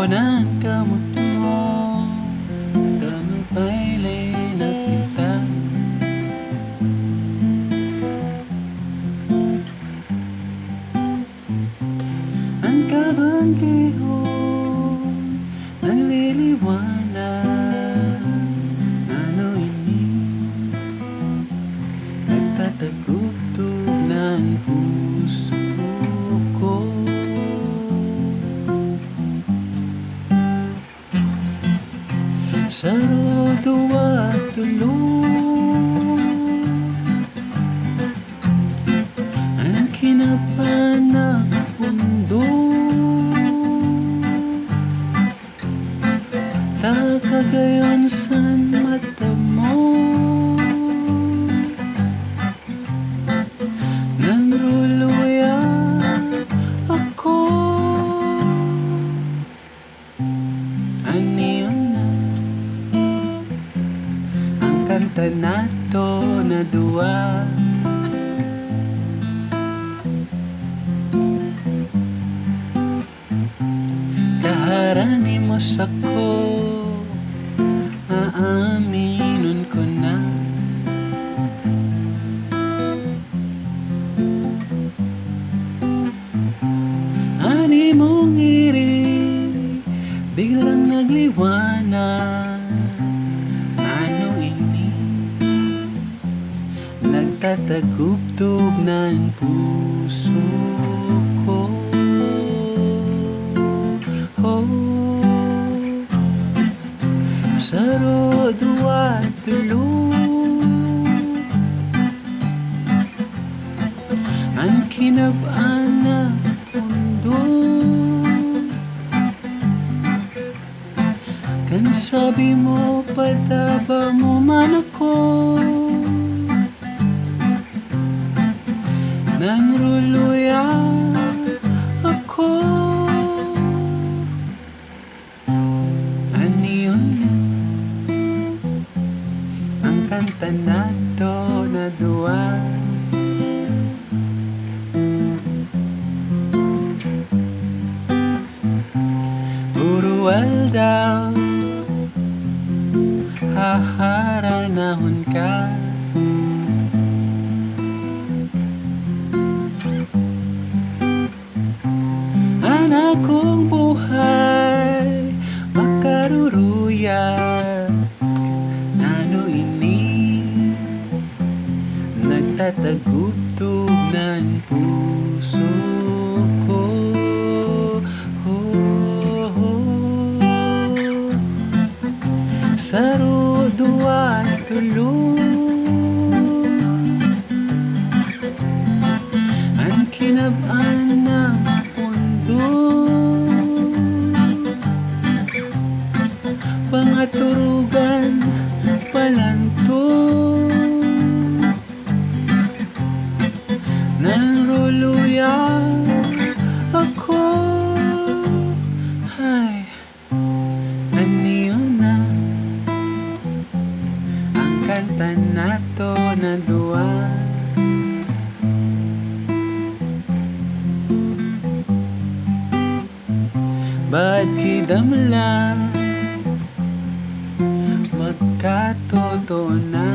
nan kamot mo damapaylay na kita. Ang kabanggiho nagliliwanag, ano ini nagtatagubtog ng puso ko. Sa rodo at tulog ang kinapan ng mundo, takagayon sa mata mo, nanruluya ako. Aniyo na ang kanta nato na duwa, kaharani mo sako, aaminon ko na. Ani mong iri biglang nagliwanag, ano ini nagtatagubtog ng puso ko. Sa rodo at tulog ang kinabaan na mundo, kan sabi mo pataba mo man ako, nanruluya ako. Aniyo na ang kanta nato na duwa, uruwal daw haharanahon ka. Anak kong buhay makaruruyak, ano ini nagtatagubtog ng puso ko. Sa rodo at tulog ang kinabaan ng mundo, pangaturugan palanto, nanruluya ako. Ay, aniyo na ang kanta nato na duwa, ba't kidamla magkatotoo na.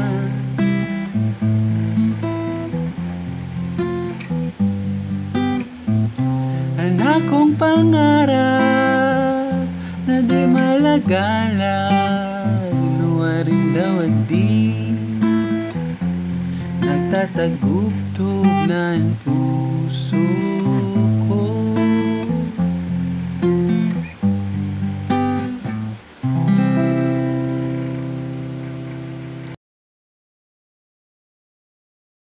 Anak kong pangarap na di malagalag, luwarin daw at di nagtatagubtog ng puso